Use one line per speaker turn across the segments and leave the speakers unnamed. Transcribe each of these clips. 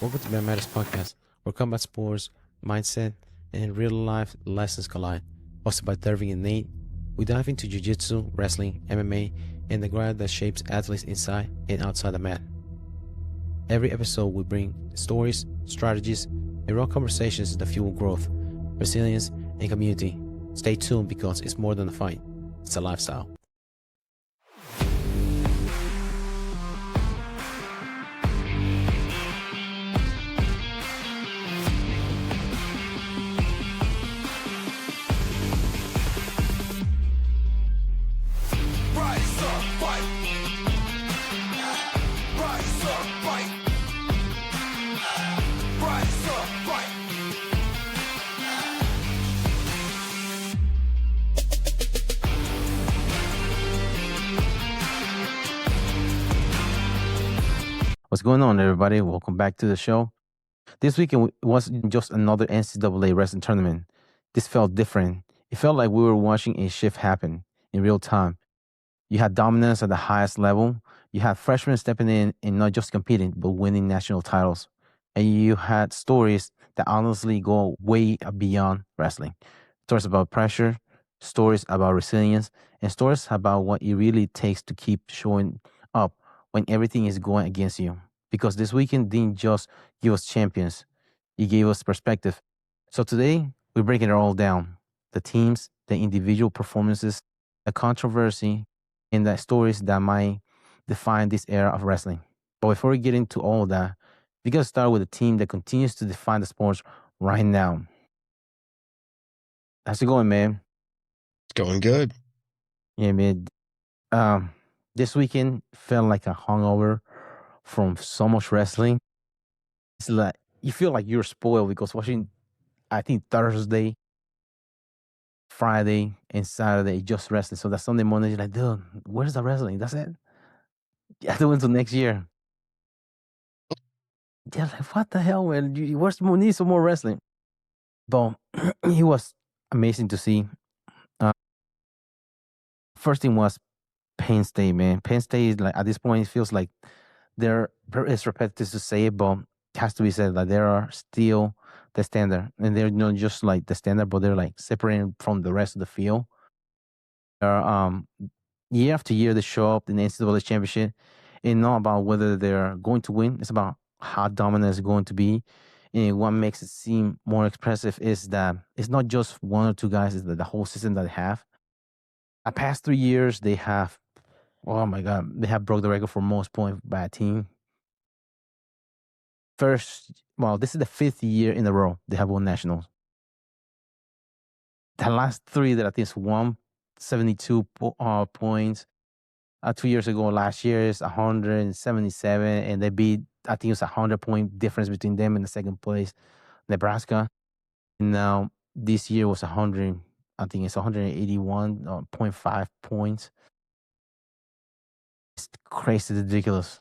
Welcome to Bare Matters Podcast, where combat sports, mindset, and real-life lessons collide. Hosted by Derving and Nate, we dive into jiu-jitsu, wrestling, MMA, and the grind that shapes athletes inside and outside the mat. Every episode, we bring stories, strategies, and raw conversations that fuel growth, resilience, and community. Stay tuned because it's more than a fight, it's a lifestyle. What's going on, everybody? Welcome back to the show. This weekend wasn't just another NCAA wrestling tournament. This felt different. It felt like we were watching a shift happen in real time. You had dominance at the highest level. You had freshmen stepping in and not just competing, but winning national titles. And you had stories that honestly go way beyond wrestling. Stories about pressure, stories about resilience, and stories about what it really takes to keep showing up when everything is going against you. Because this weekend didn't just give us champions, it gave us perspective. So today, we're breaking it all down. The teams, the individual performances, the controversy, and the stories that might define this era of wrestling. But before we get into all of that, we gotta start with a team that continues to define the sports right now. How's it going, man?
It's going good.
Yeah, man. This weekend felt like a hangover from so much wrestling. It's like you feel like you're spoiled because watching, I think Thursday, Friday, and Saturday just wrestling. So that Sunday morning, you're like, dude, where's the wrestling? That's it. Yeah, do until next year. Yeah, like what the hell, man? Where's more? Need some more wrestling. But it was amazing to see. First thing was Penn State, man. Penn State is like at this point, it feels like it's repetitive to say it, but it has to be said that they are still the standard, and they're not just like the standard, but they're like separated from the rest of the field. They're year after year they show up in the NCAA championship. It's not about whether they're going to win; it's about how dominant it's going to be. And what makes it seem more expressive is that it's not just one or two guys; it's the whole system that they have. The past 3 years, they have, oh my God, they have broke the record for most points by a team. This is the 5th year in a row they have won nationals. The last three that I think is 172 points. 2 years ago, last year is 177, and they beat, I think it's 100-point difference between them and the second place, Nebraska. And now this year was 100, I think it's 181.5 points. It's crazy, ridiculous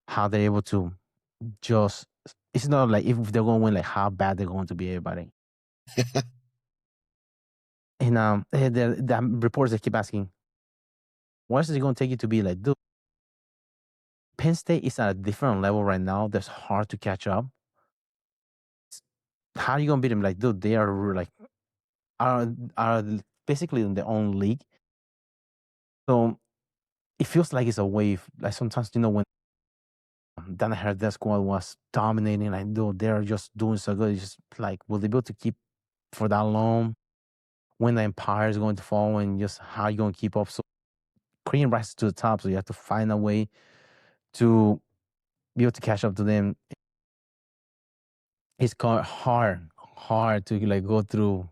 how they're able to just, it's not like if they're going to win, like how bad they're going to be, everybody. And the reporters that keep asking, what is it going to take you to be like, dude, Penn State is at a different level right now that's hard to catch up. How are you going to beat them? Like, dude, they are like, are basically in their own league. So it feels like it's a wave. Like sometimes, when that squad was dominating, like, dude, they're just doing so good. It's just like, will they be able to keep for that long when the empire is going to fall, and just how you going to keep up? So Korean rises to the top, so you have to find a way to be able to catch up to them. It's hard to like go through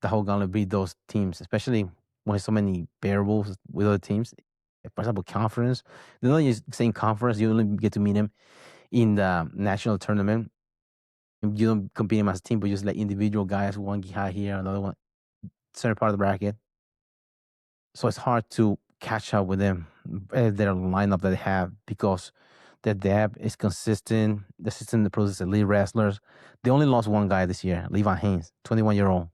the whole gauntlet, beat those teams, especially when there's so many variables with other teams. For example, conference. They're not just saying conference. You only get to meet them in the national tournament. You don't compete them as a team, but just like individual guys. One guy here, another one, certain part of the bracket. So it's hard to catch up with them, their lineup that they have, because their depth is consistent. The system that produces elite wrestlers. They only lost one guy this year, Levi Haynes, 21-year-old.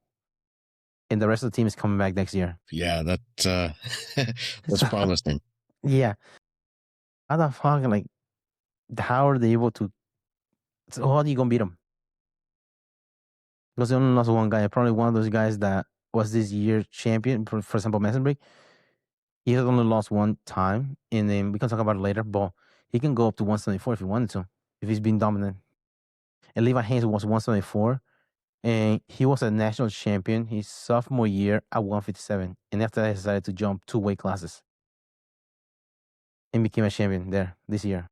And the rest of the team is coming back next year.
Yeah, that's promising.
Yeah. How the fuck, like, how are they able to So how are you gonna beat him? Because they only lost one guy. Probably one of those guys that was this year champion. For example, Massenbrick. He has only lost one time, and then we can talk about it later. But he can go up to 174 if he wanted to, if he's been dominant. And Levi Haynes was 174, and he was a national champion his sophomore year at 157. And after that, he decided to jump 2 weight classes and became a champion there this year.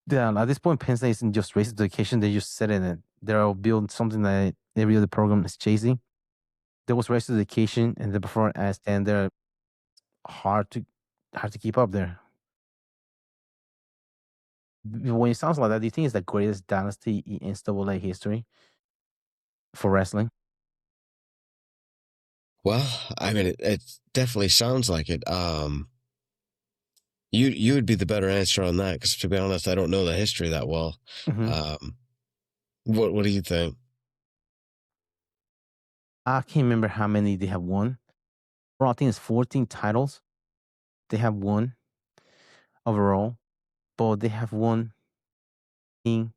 Yeah, at this point, Penn State isn't just race education; they just set it. They'll build something that every other program is chasing. There was race education, and the performance, and they're hard to keep up there. When it sounds like that, do you think it's the greatest dynasty in NCAA history for wrestling?
Well, I mean, it definitely sounds like it. You would be the better answer on that because, to be honest, I don't know the history that well.
Mm-hmm.
What do you think?
I can't remember how many they have won. Well, I think it's 14 titles they have won overall, but they have won in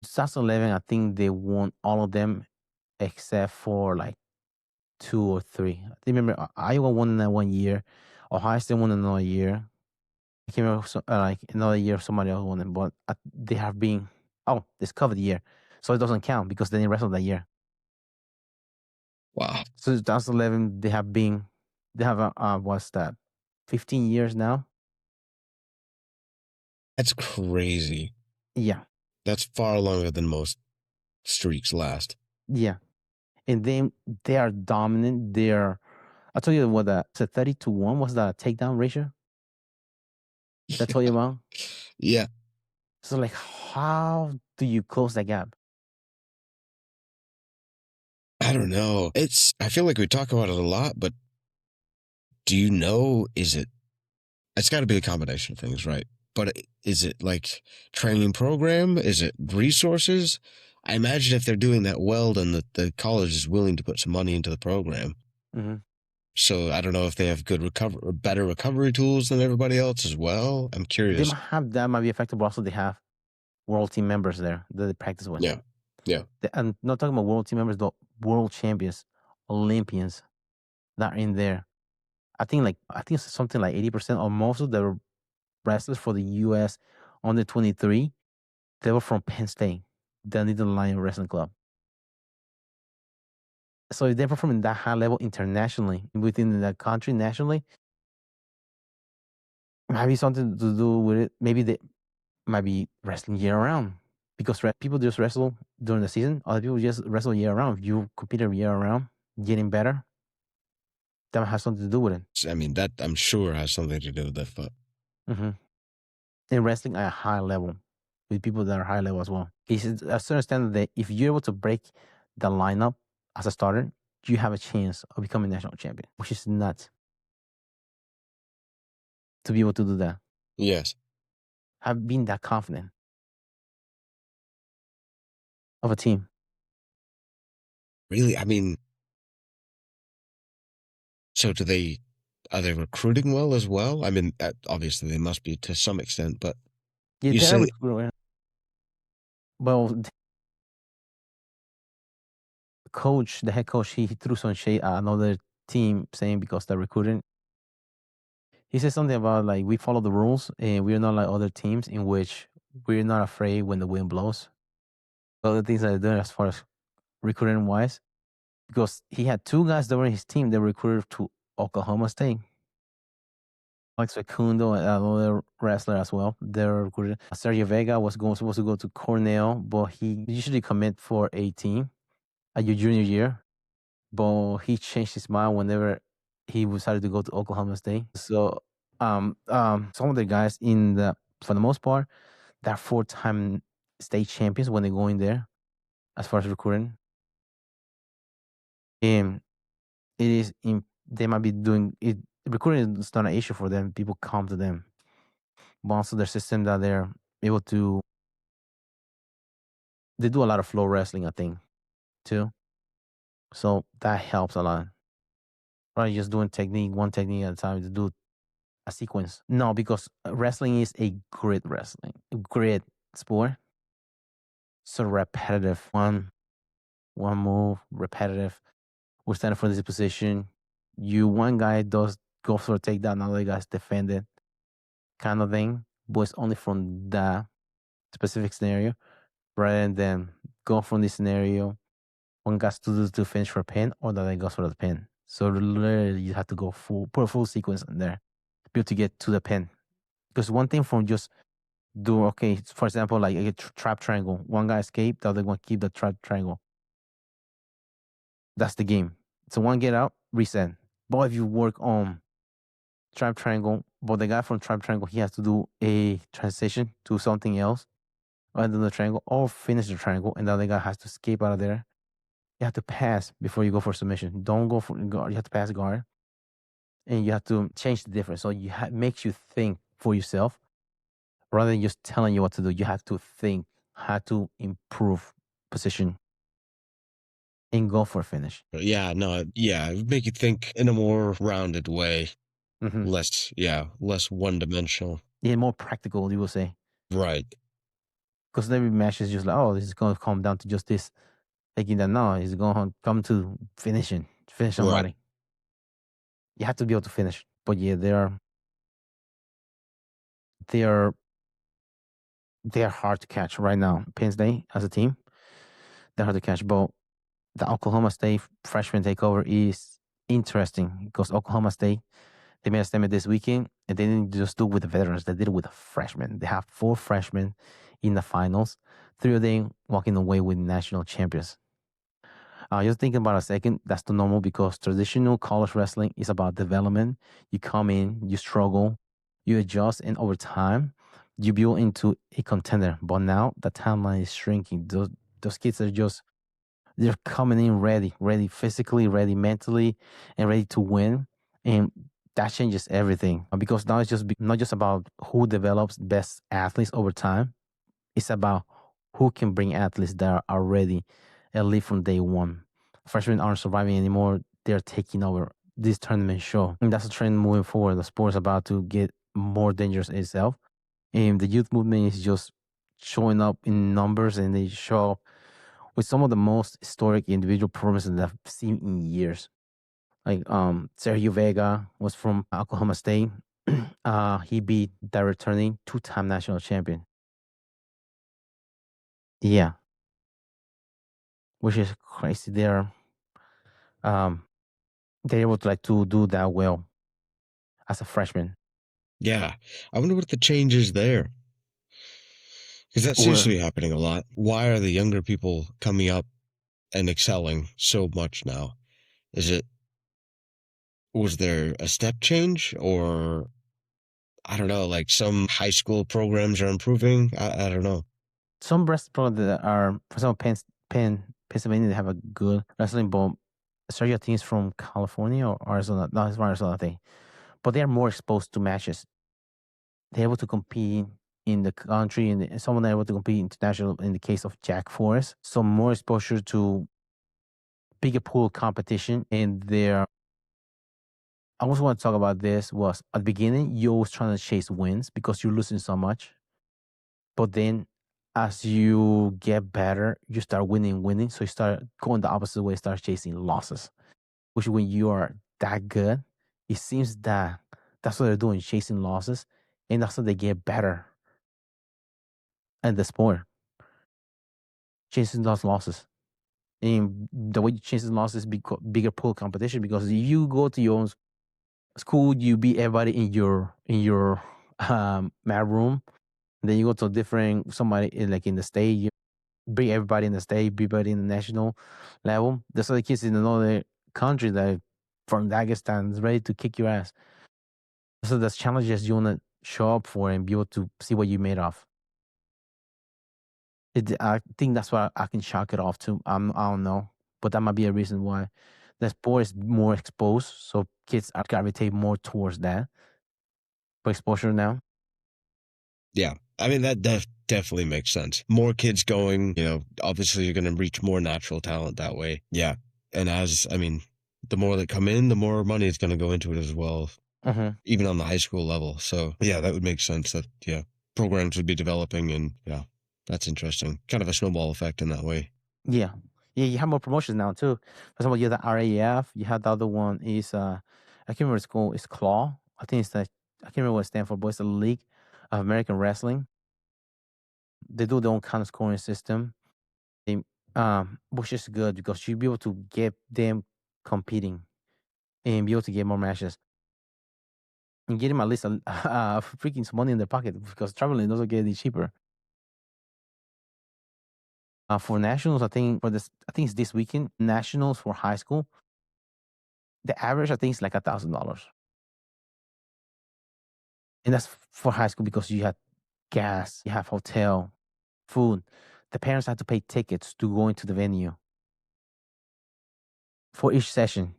2011. I think they won all of them except for like 2 or 3. I remember Iowa won in that one year, Ohio State won another year. I can't remember like another year somebody else won it, but they have been this covered year, so it doesn't count because they didn't wrestle that year.
Wow,
So 2011 they have what's that, 15 years now?
that's crazy.
Yeah,
That's far longer than most streaks last.
yeah, and then they are dominant. I told you what that, so 30-1 was the takedown ratio. That I told you about.
Yeah,
So like, how do you close that gap?
I don't know. I feel like we talk about it a lot, but do you know, it's got to be a combination of things, right? But is it like training program? Is it resources? I imagine if they're doing that well, then the college is willing to put some money into the program.
Mm-hmm.
So I don't know if they have better recovery tools than everybody else as well. I'm
They
curious.
might have that, might be effective, but also they have world team members there that they practice with.
Yeah, yeah.
And not talking about world team members, but world champions, Olympians that are in there. I think it's something like 80% or most of the wrestlers for the U.S. under 23, they were from Penn State, the Little Lion Wrestling Club. So if they're performing that high level internationally within the country, nationally, might be something to do with it. Maybe they might be wrestling year round because people just wrestle during the season. Other people just wrestle year round. If you compete year round, getting better, that might have something to do with it.
I mean, that I'm sure has something to do with it, but
Mm-hmm. And wrestling at a high level with people that are high level as well. It's a certain standard that if you're able to break the lineup as a starter, you have a chance of becoming national champion, which is nuts to be able to do that.
yes.
Have been that confident of a team.
Really, I mean, so are they recruiting well as well? I mean, obviously they must be to some extent, but
Yeah,
you
they're
say,
recruiting. Well, the head coach, he threw some shade at another team saying because they're recruiting. He said something about like we follow the rules and we're not like other teams in which we're not afraid when the wind blows. Other things that they're doing as far as recruiting wise, because he had 2 guys that were in his team that recruited to Oklahoma State. Alex Facundo and another wrestler as well. They're recruited. Sergio Vega was supposed to go to Cornell, but he usually commit for a team at your junior year. But he changed his mind whenever he decided to go to Oklahoma State. So some of the guys for the most part, they're 4-time state champions when they go in there as far as recruiting. And they might be doing it. Recruiting is not an issue for them. People come to them, but also their system that they're able to. They do a lot of flow wrestling, I think, too. So that helps a lot. Rather just doing one technique at a time to do a sequence. No, because wrestling is a grid sport. So repetitive. One move, repetitive. We're standing for this position. One guy does go for a takedown, another guy's defended, kind of thing. But it's only from that specific scenario, rather than go from this scenario. One guy's to finish for a pin, or the other goes for the pin. So literally, you have to go put a full sequence in there, to be able to get to the pin. Because one thing from just for example, like a trap triangle. One guy escape, the other one keep the trap triangle. That's the game. So one get out, reset. But if you work on trap triangle, but the guy from trap triangle, he has to do a transition to something else, other than the triangle, or finish the triangle, and the other guy has to escape out of there. You have to pass before you go for submission. Don't go for guard. You have to pass guard, and you have to change the difference. So makes you think for yourself rather than just telling you what to do. You have to think how to improve position and go for a finish.
Yeah, no, yeah, it would make you think in a more rounded way, less one-dimensional.
Yeah, more practical, you will say.
Right.
Because every match is just like, oh, this is going to come down to just this. Thinking that no, it's going to come to finish somebody.
Right.
You have to be able to finish. But yeah, they are hard to catch right now. Penn State as a team, they're hard to catch. But the Oklahoma State freshman takeover is interesting because Oklahoma State, they made a statement this weekend, and they didn't just do it with the veterans. They did it with the freshmen. They have 4 freshmen in the finals, 3 of them walking away with national champions. Just thinking about a second, that's the normal because traditional college wrestling is about development. You come in, you struggle, you adjust, and over time, you build into a contender. But now the timeline is shrinking. Those kids are they're coming in ready, physically, ready mentally, and ready to win. And that changes everything because now it's not just about who develops best athletes over time. It's about who can bring athletes that are ready and lead from day one. Freshmen aren't surviving anymore. They're taking over this tournament show. And that's a trend moving forward. The sport is about to get more dangerous itself. And the youth movement is just showing up in numbers, and they show up with some of the most historic individual performances that I've seen in years. Like Sergio Vega was from Oklahoma State. He beat the returning 2-time national champion. Yeah, which is crazy. Um they're able to do that well as a freshman.
Yeah. I wonder what the change is there. Because that seems to be happening a lot. Why are the younger people coming up and excelling so much now? Was there a step change, or I don't know, like some high school programs are improving? I don't know.
Some breast pro that are, for example, Pennsylvania, they have a good wrestling, but Sergio teams from California or Arizona. No, it's from Arizona, I think. But they are more exposed to matches. They're able to compete in the country, and someone able to compete international in the case of Jack Forrest. So more exposure to bigger pool competition, and I also want to talk about this was at the beginning, you're always trying to chase wins because you're losing so much. But then as you get better, you start winning. So you start going the opposite way, start chasing losses. Which when you are that good, it seems that that's what they're doing, chasing losses. And that's how they get better at the sport. Chasing those losses. And the way you chase the losses is bigger pool competition because you go to your own school, you beat everybody in your mat room. Then you go to a different somebody like in the state, you beat everybody in the state, beat everybody in the national level. There's other kids in another country that from Dagestan is ready to kick your ass. So there's challenges you want to show up for and be able to see what you made of. I think that's why I can chalk it off to. I don't know, but that might be a reason why the sport is more exposed, so kids gravitate more towards that for exposure now.
Yeah. I mean, that definitely makes sense. More kids going, obviously you're going to reach more natural talent that way. Yeah. And the more that come in, the more money is going to go into it as well, even on the high school level. So, yeah, that would make sense that, programs would be developing and, yeah. That's interesting. Kind of a snowball effect in that way.
Yeah. Yeah, you have more promotions now too. For example, you have the RAF, you have the other one is I can't remember it's called, it's Claw. I think it's the I can't remember what it stands for, but it's the League of American Wrestling. They do their own kind of scoring system. They, which is good because you'll be able to get them competing and be able to get more matches and get them at least freaking some money in their pocket because traveling doesn't get any cheaper. For nationals, I think I think it's this weekend. Nationals for high school, the average I think is like $1,000, and that's for high school because you have gas, you have hotel, food. The parents have to pay tickets to go into the venue for each session,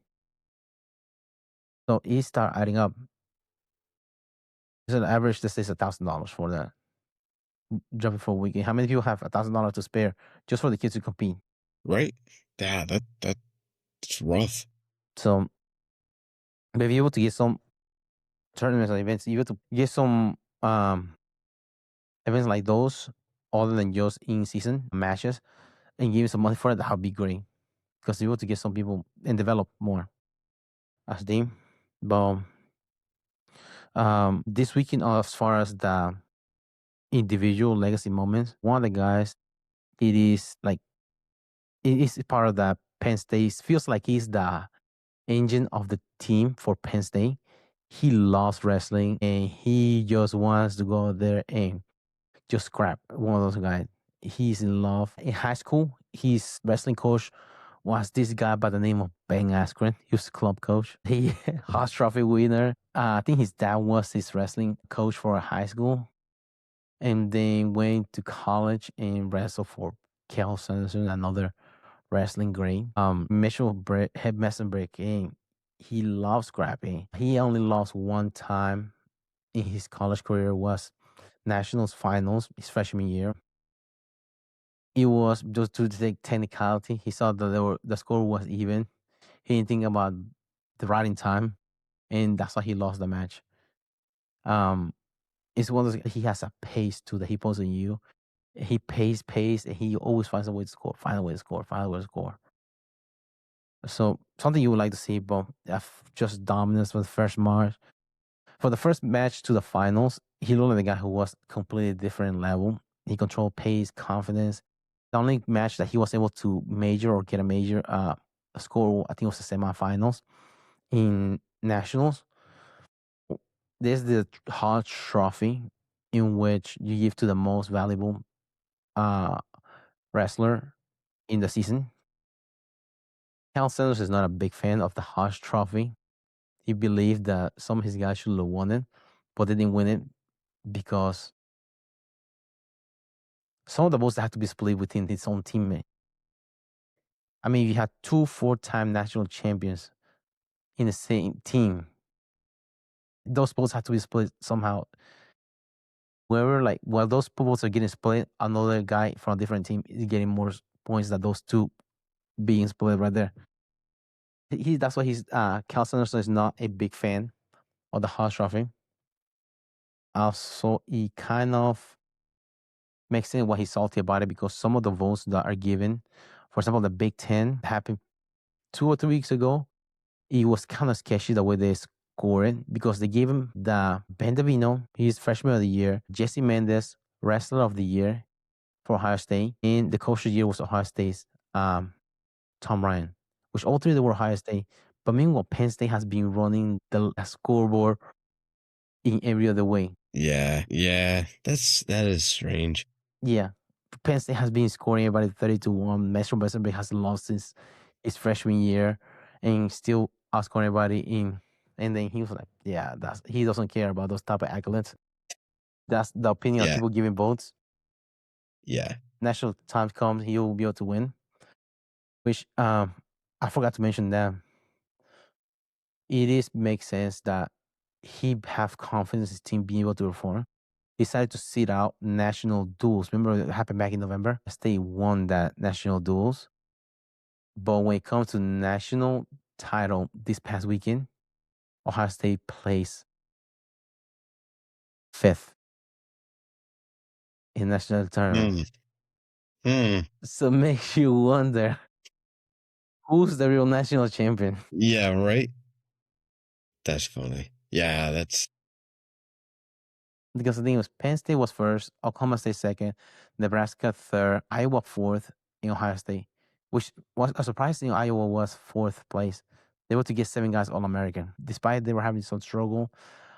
so it start adding up. So the average, let's say, is $1,000 for that jumping for a weekend. How many people have $1,000 to spare just for the kids to compete?
Right? Yeah, that's rough.
So, but if you're able to get some tournaments or events, you have to get some events like those, other than just in season matches, and give some money for it, that would be great because you want to get some people and develop more as a team. But this weekend, as far as the individual legacy moments, one of the guys, it is like it is part of the Penn State. Feels like he's the engine of the team for Penn State. He loves wrestling and he just wants to go there and just scrap. One of those guys. He's in love. In high school, his wrestling coach was this guy by the name of Ben Askren. He was club coach. He Haas Trophy winner. I think his dad was his wrestling coach for high school, and then went to college and wrestled for Kel Sanderson, another wrestling great. Head Mason Brick, and he loves scrapping. He only lost one time in his college career, was nationals finals his freshman year. It was just to take technicality. He saw that the score was even. He didn't think about the riding time, and that's why he lost the match. Um, it's one of those, he has a pace too that he puts on you. He pace, and he always finds a way to score, find a way to score, find a way to score. So something you would like to see, but just dominance for the first match. For the first match to the finals, he looked like the guy who was completely different level. He controlled pace, confidence. The only match that he was able to major or get a major score, I think, was the semifinals in nationals. There's the Hodge Trophy, in which you give to the most valuable uh, wrestler in the season. Cal Sanders is not a big fan of the Hodge Trophy. He believed that some of his guys should have won it, but they didn't win it because some of the votes had to be split within his own teammate. I mean, you had two four-time national champions in the same team. Those votes had to be split somehow. Wherever, like, while those votes are getting split, another guy from a different team is getting more points than those two being split right there. That's why Cal Sanderson is not a big fan of the Hodge Trophy. Also, he kind of makes sense why he's salty about it, because some of the votes that are given, for example, the Big Ten happened 2 or 3 weeks ago. It was kind of sketchy the way they scored it, because they gave him the Ben Davino, he's freshman of the year, Jesse Mendez, wrestler of the year for Ohio State, and the coach of the year was Ohio State's Tom Ryan, which all three of them were Ohio State. But meanwhile, Penn State has been running the scoreboard in every other way.
Yeah, that is strange.
Yeah. Penn State has been scoring everybody 30-1. Metro Westerberg has lost since his freshman year and still outscoring everybody in. And then he was like, yeah, he doesn't care about those type of accolades. That's the opinion of
Yeah,
people giving votes.
yeah.
National time comes, he will be able to win. Which I forgot to mention that makes sense that he have confidence in his team being able to perform. He decided to sit out national duels. Remember it happened back in November? State won that national duels. But when it comes to national title this past weekend, Ohio State placed 5th in national tournament. So makes you wonder who's the real national champion.
Yeah, right. That's funny. Yeah, that's
Because the thing was, Penn State was first, Oklahoma State second, Nebraska third, Iowa fourth, and Ohio State, which was a surprise. Iowa was fourth place. They were to get 7 guys All American, despite they were having some struggle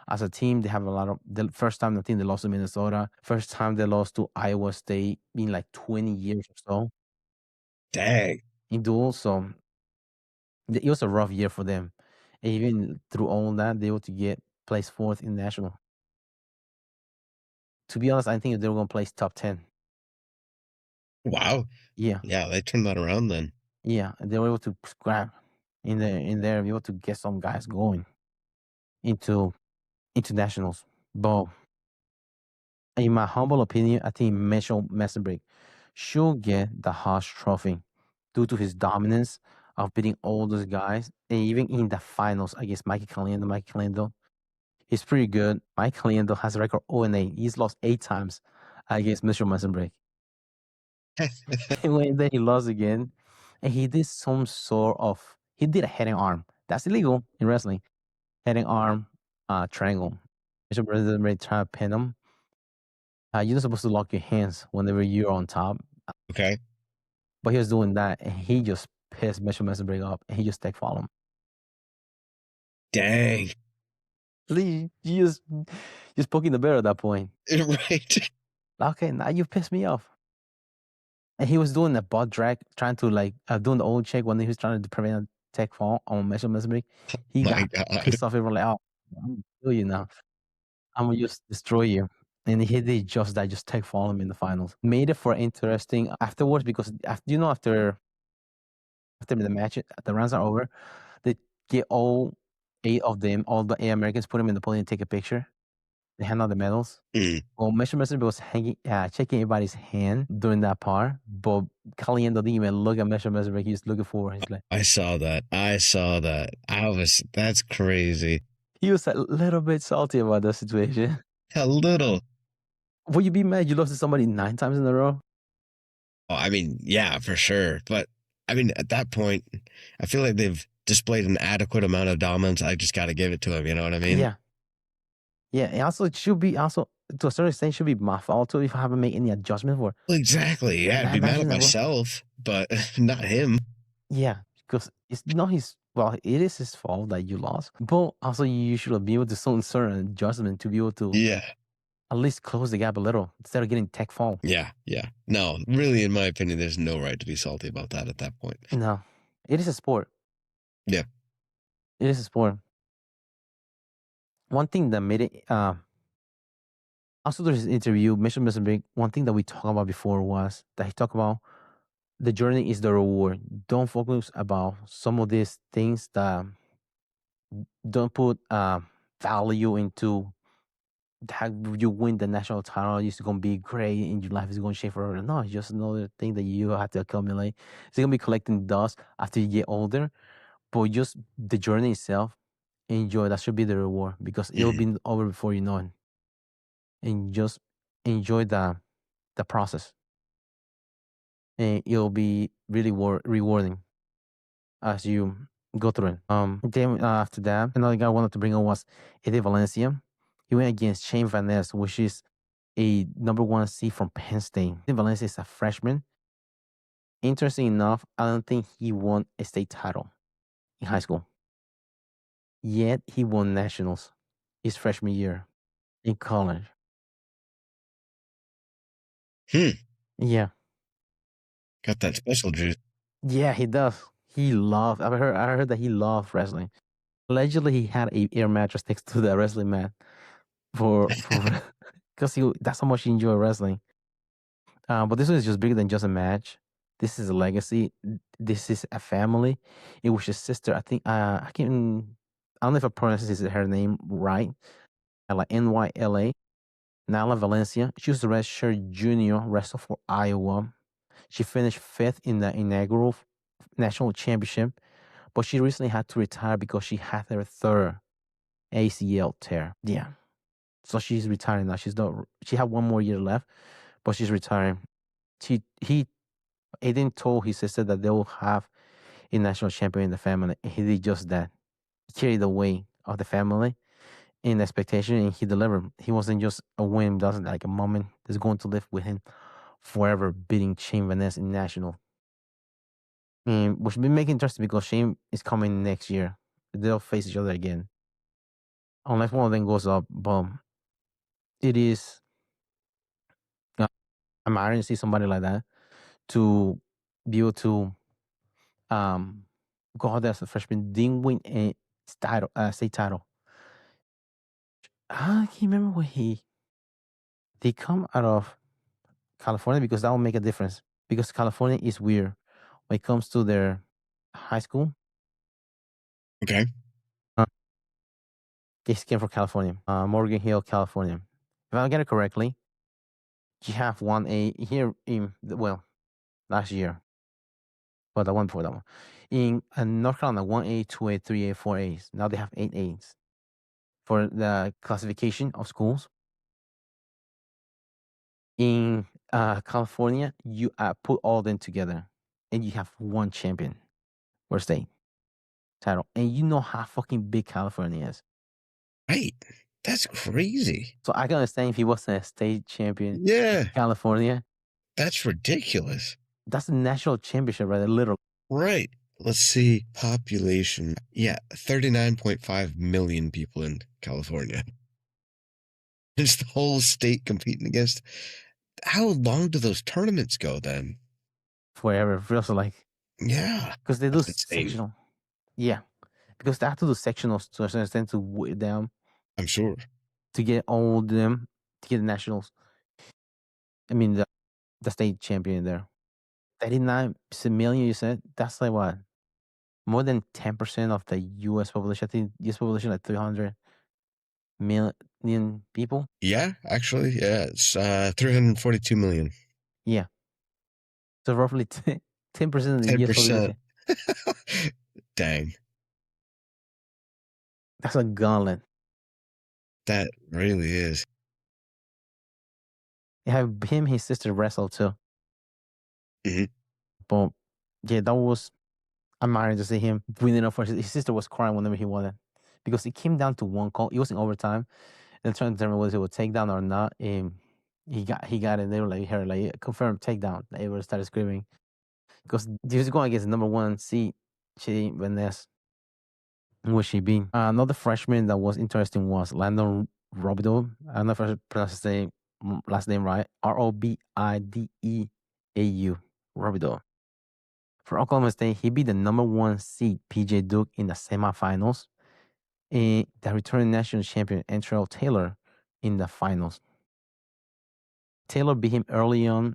as a team. They have a lot of the first time I think they lost to Minnesota, first time they lost to Iowa State in like 20 years or so
dang.
in duels. So it was a rough year for them. And even through all that, they were to get placed fourth in national. To be honest, I think they were going to place top 10.
Wow.
Yeah.
Yeah, they turned that around then.
Yeah, they were able to scrap in there, be able to get some guys going into nationals. But in my humble opinion, I think Mitchell Messenbrick should get the Haas Trophy due to his dominance of beating all those guys, and even in the finals against Mikey Caliendo. Mikey Caliendo, he's pretty good. Mike Caliendo has a record 0-8. He's lost 8 times against Mitchell Messenbrick. And when then he lost again, and he did some sort of he did a heading arm. That's illegal in wrestling. Heading arm, triangle. Bishop Messenbrick trying to pin him. You're not supposed to lock your hands whenever you're on top.
Okay.
But he was doing that, and he just pissed Mitchell Messenbrick up, and he just tech followed him.
Dang.
You just poking the bear at that point.
Right.
Okay, now you pissed me off. And he was doing the butt drag, trying to doing the old check when he was trying to prevent a tech fall on Mitchell Messenbrick. He
My
got
God.
pissed off. Everyone like, oh, I'm gonna kill you now. I'm gonna just destroy you. And he did just that, just tech fall him in the finals. Made it for interesting afterwards because after the match, the rounds are over, they get all 8 of them, all the Americans, put them in the podium and take a picture. They hand out the medals. Well, Mitchell Messenbrick was checking everybody's hand during that part, but Caliendo didn't even look at Mitchell Messenbrick. He was looking forward. He's like,
I saw that. That's crazy.
he was a little bit salty about the situation.
A little.
Would you be mad you lost to somebody 9 times in a row?
Oh, I mean, yeah, for sure. But I mean, at that point, I feel like they've displayed an adequate amount of dominance. I just got to give it to them. You know what I mean?
Yeah. Yeah, and also it should be to a certain extent it should be my fault too if I haven't made any adjustment for.
Well, exactly. Yeah, I'd be mad at myself, but not him.
Yeah, because it's not his. Well, it is his fault that you lost, but also you should be able to do certain adjustment to be able to at least close the gap a little instead of getting tech fall.
Yeah. No, really, in my opinion, there's no right to be salty about that at that point.
No, it is a sport.
Yeah,
it is a sport. One thing that made it. Also, there's an interview, Mitchell Messenbrick. One thing that we talked about before was that he talked about the journey is the reward. Don't focus about some of these things that don't put value into that you win the national title. It's going to be great and your life is going to change forever. No, it's just another thing that you have to accumulate. It's going to be collecting dust after you get older, but just the journey itself, enjoy. That should be the reward because it'll be over before you know it. And just enjoy the process. And it'll be really rewarding as you go through it. Then after that, another guy I wanted to bring on was Naila Valencia. He went against Shane Van Ness, which is a number 1 seed from Penn State. Naila Valencia is a freshman. Interesting enough, I don't think he won a state title in high school. Yet he won nationals his freshman year in college. Yeah.
Got that special juice.
Yeah, he does. He loved. I heard that he loved wrestling. Allegedly, he had a air mattress next to the wrestling mat for because that's how much he enjoyed wrestling. But this one is just bigger than just a match. This is a legacy. This is a family. It was his sister. I think I don't know if I pronounced her name right. Like Nyla. Naila Valencia. She was a redshirt junior wrestler for Iowa. She finished 5th in the inaugural national championship, but she recently had to retire because she had her 3rd ACL tear. Yeah. So she's retiring now. She had 1 more year left, but she's retiring. He Aiden told his sister that they will have a national champion in the family. And he did just that. He carried the weight of the family in expectation, and he delivered. He wasn't just a win, doesn't like a moment that's going to live with him forever, beating Shane Vanessa in national. And which will make it interesting because Shane is coming next year. They'll face each other again. Unless one of them goes up, but it is admiring to see somebody like that to be able to go out there as a freshman, didn't win a title, state title. I can't remember where they come out of California because that will make a difference. Because California is weird when it comes to their high school.
Okay.
They came from California, Morgan Hill, California. If I get it correctly, you have 1A here in, last year. Well, the one before that one. In North Carolina, 1A, 2A, 3A, 4As. Now they have 8As for the classification of schools. In California, you put all of them together and you have one champion or state title. And you know how fucking big California is.
Right. That's crazy.
So I can understand if he wasn't a state champion
Yeah.
California.
That's ridiculous.
That's a national championship, right? Literally.
Right. Let's see. Population. Yeah. 39.5 million people in California. It's the whole state competing against. How long do those tournaments go then?
Forever. It feels like.
Yeah.
Because they do
That's insane.
sectional. Yeah. Because they have to do sectionals to a certain extent to weigh down.
I'm sure.
To get all of them, to get the nationals. I mean, the state champion there. 39 million, you said? That's like what? More than 10% of the US population. I think US population like 300 million people.
Yeah, actually, yeah, it's 342 million.
Yeah. So roughly 10% of the US
10%.
population.
Dang.
That's a gauntlet.
That really is.
You have him, his sister wrestle too.
Mm-hmm.
But yeah, that was admiring to see him winning up for his sister was crying whenever he won it. Because it came down to one call. It was in overtime. And trying to determine whether it would take down or not. And he got it. They were like, her like confirmed takedown. Everybody started screaming. Because he was going against the number one seed, she Vanessa. Would she be? Another freshman that was interesting was Landon Robideau. I don't know if I pronounce his last name right. Robideau. Robideau. For Oklahoma State, he beat the number one seed PJ Duke in the semifinals, and the returning national champion Antrell Taylor in the finals. Taylor beat him early on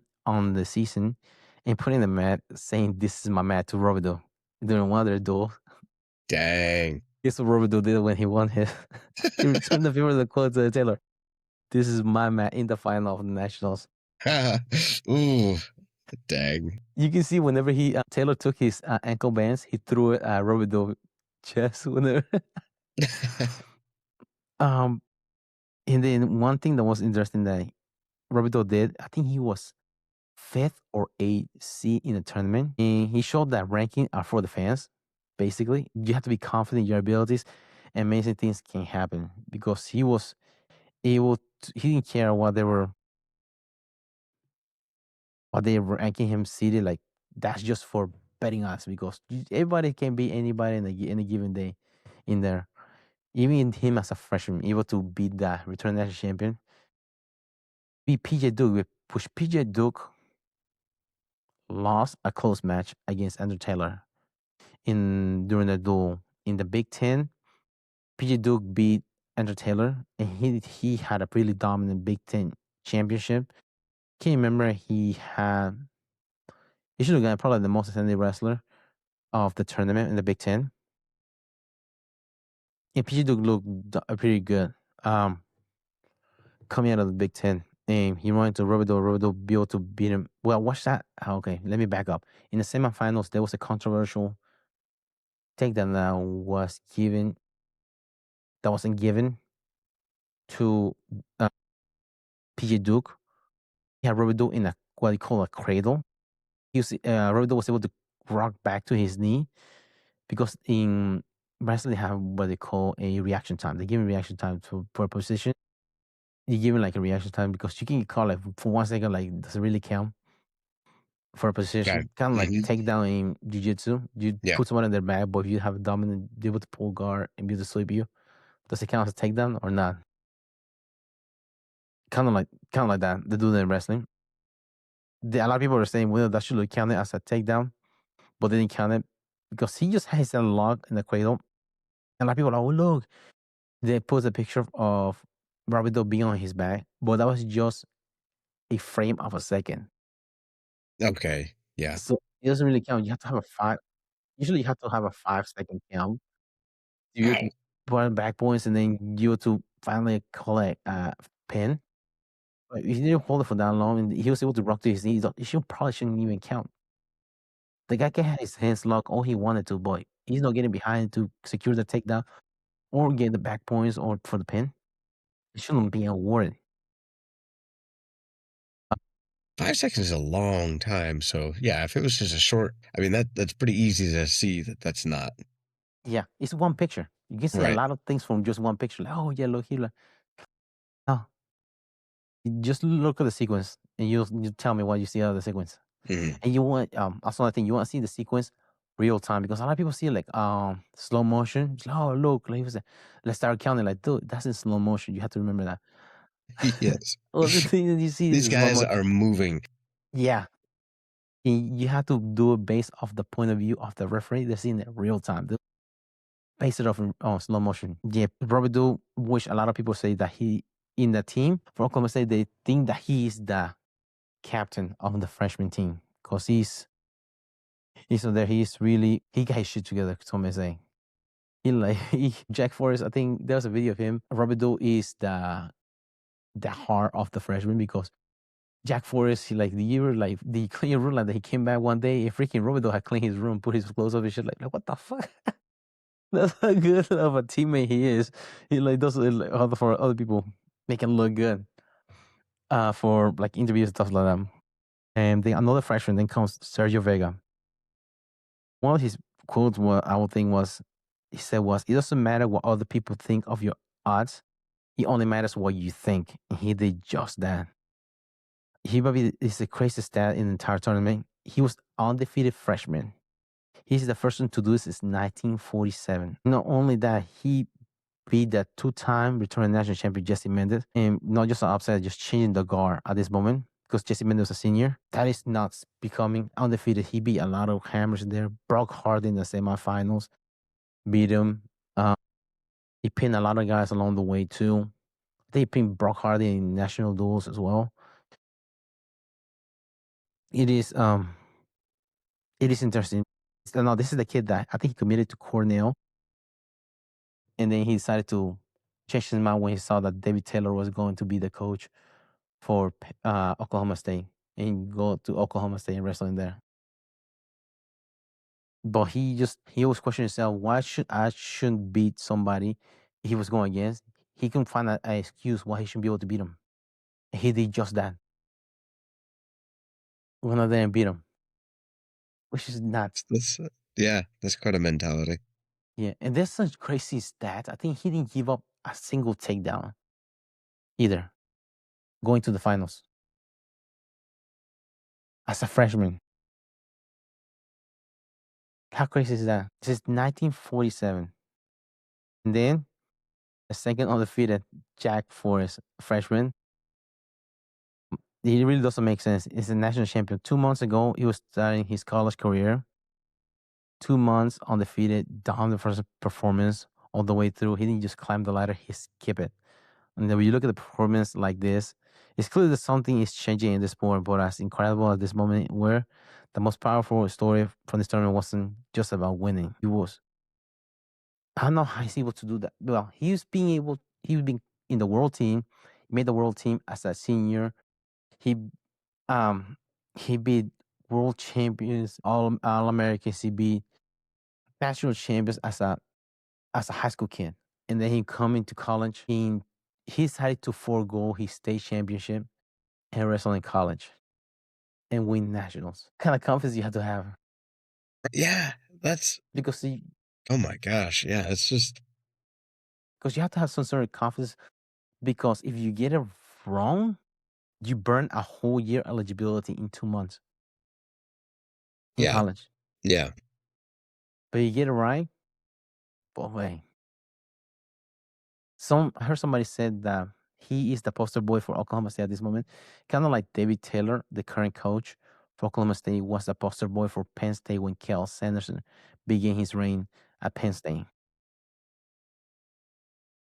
the season and put in the mat saying, "This is my mat" to Robideau during one of their duels.
Dang.
Guess what Robideau did when he won his? He returned the favor of the quote to Taylor. "This is my mat in the final of the nationals."
Ooh, dang.
You can see whenever Taylor took his ankle bands, he threw it at Robideau chest whenever. And then one thing that was interesting that Robideau did, I think he was 5th or 8th seed in the tournament. And he showed that ranking are for the fans. Basically, you have to be confident in your abilities, and amazing things can happen because he was able to, he didn't care what they were ranking him seated. Like, that's just for betting us because everybody can beat anybody in any given day in there. Even him as a freshman, able to beat that return national champion. Beat PJ Duke, push PJ Duke lost a close match against Andrew Taylor during the duel in the Big Ten. PJ Duke beat Andrew Taylor, and he had a really dominant Big Ten championship. Can't remember he should have gotten probably the most extended wrestler of the tournament in the Big Ten. And PJ Duke looked pretty good coming out of the Big Ten. And he ran into Robideau. Robideau be able to beat him. Well, watch that. Okay, let me back up. In the semifinals, there was a controversial takedown that wasn't given to PJ Duke. He had Robidoux in what they call a cradle. Roberto was able to rock back to his knee because in wrestling they have what they call a reaction time. They give him reaction time for a position. You give him like a reaction time because you can get caught like for 1 second, like does it really count for a
Okay.
position? Kind of like
Hmm.
takedown in jiu-jitsu. You
Yeah.
put someone in their back, but if you have a dominant, be able to pull guard and be able to sweep you, does it count as a takedown or not? Kind of like that. They do that in wrestling. A lot of people are saying, well, that should count it as a takedown, but they didn't count it because he just has a lock in the cradle. And a lot of people are like, oh, look. They put a picture of Rabido being on his back, but that was just a frame of a second.
Okay. Yeah.
So it doesn't really count. You have to have a usually you have to have a 5 second count. You
Wow.
put back points and then you to finally collect pin. But if you didn't hold it for that long and he was able to rock to his knees, probably shouldn't even count. The guy can have his hands locked all he wanted to, but he's not getting behind to secure the takedown or get the back points or for the pin. It shouldn't be awarded.
5 seconds is a long time. So yeah, if it was just a short, I mean that's pretty easy to see that that's not
Yeah, it's one picture. You can see a
right.
lot of things from just one picture. Like, oh yeah, look here. Like, oh, you just look at the sequence, and you tell me what you see out of the sequence.
Hmm.
And you want also I think you want to see the sequence real time because a lot of people see like slow motion. It's like, oh look, like, let's start counting. Like, dude, that's in slow motion. You have to remember that.
Yes.
All the things that you see is
These
in slow
guys
motion.
are moving.
Yeah, and you have to do it based off the point of view of the referee. They're seeing it real time. They base it off slow motion. Yeah, Robert Do, which a lot of people say that he in the team for Oklahoma State, they think that he is the captain of the freshman team because he's so there. He got his shit together. Some may say he like Jack Forrest. I think there's a video of him. Robert Do is the heart of the freshman because Jack Forrest, he like the year like the clean room like that he came back one day and freaking Robido had cleaned his room, put his clothes up and shit like what the fuck. That's how good of a teammate he is. He like does it like, for other people, make him look good. For like interviews and stuff like that. And then another freshman, then comes Sergio Vega. One of his quotes, what I would think was, he said was, "It doesn't matter what other people think of your odds. It only matters what you think." And he did just that. He probably is the craziest stat in the entire tournament. He was undefeated freshman. He's the first one to do this since 1947. Not only that, he beat the two-time returning national champion Jesse Mendez, and not just an upset, just changing the guard at this moment because Jesse Mendez was a senior. That is nuts. Becoming undefeated, he beat a lot of hammers there. Brock Hardy in the semifinals, beat him. He pinned a lot of guys along the way too. They pinned Brock Hardy in national duels as well. It is it is interesting. So now this is the kid that I think he committed to Cornell, and then he decided to change his mind when he saw that David Taylor was going to be the coach for Oklahoma State and go to Oklahoma State and wrestling there. But he always questioned himself, why shouldn't beat somebody he was going against? He couldn't find an excuse why he shouldn't be able to beat him. He did just that. Went out there and beat him, which is nuts.
Yeah, that's quite a mentality.
Yeah, and there's such crazy stats. I think he didn't give up a single takedown either, going to the finals as a freshman. How crazy is that? This is 1947. And then the second undefeated Jack Forrest, freshman. It really doesn't make sense. He's a national champion. 2 months ago, he was starting his college career. 2 months undefeated, down the first performance all the way through. He didn't just climb the ladder, he skipped it. And then when you look at the performance like this, it's clear that something is changing in the sport. But as incredible at this moment, where the most powerful story from this tournament wasn't just about winning. It was, I don't know how he's able to do that. Well, he was being in the world team, he made the world team as a senior. He um he beat world champions, all Americans. He beat national champions as a high school kid, and then he come into college. He decided to forego his state championship and wrestle in college. and win nationals. Kind of confidence you have to have
Yeah, that's
because
oh my gosh. Yeah, it's just
you have to have some sort of confidence because if you get it wrong, you burn a whole year eligibility in 2 months in
yeah,
college.
yeah,
But you get it right, boy. I heard somebody said that he is the poster boy for Oklahoma State at this moment. Kind of like David Taylor, the current coach for Oklahoma State, was the poster boy for Penn State when Kel Sanderson began his reign at Penn State.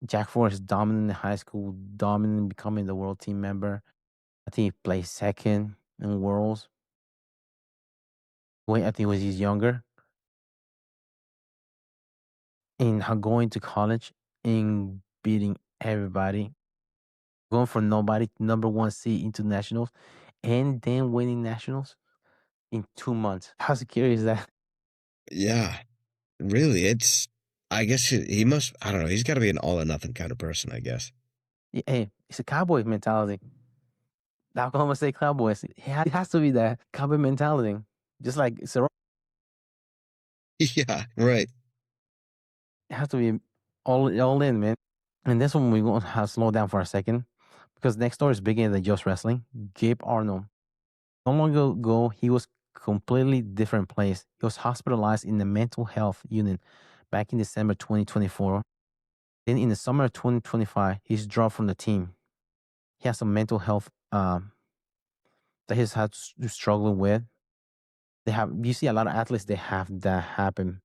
Jack Forrest dominant in high school, dominant in becoming the world team member. I think he placed second in worlds. Wait, I think when he's younger. In going to college and beating everybody, going from nobody to number one seed into nationals, and then winning nationals in 2 months. How scary is that?
yeah. Really, it's. I guess he must. I don't know. He's got to be an all or nothing kind of person. I guess.
Hey, it's a cowboy mentality. The Oklahoma State Cowboys. It has to be that cowboy mentality. Just like Serrano,
Yeah. Right.
it has to be all in, man. And this one we're going to have to slow down for a second because next door is bigger than just wrestling. Gabe Arnold. Not long ago, he was completely different place. He was hospitalized in the mental health unit back in December 2024. Then in the summer of 2025, he's dropped from the team. He has some mental health that he's had to struggle with. You see a lot of athletes they have that happen.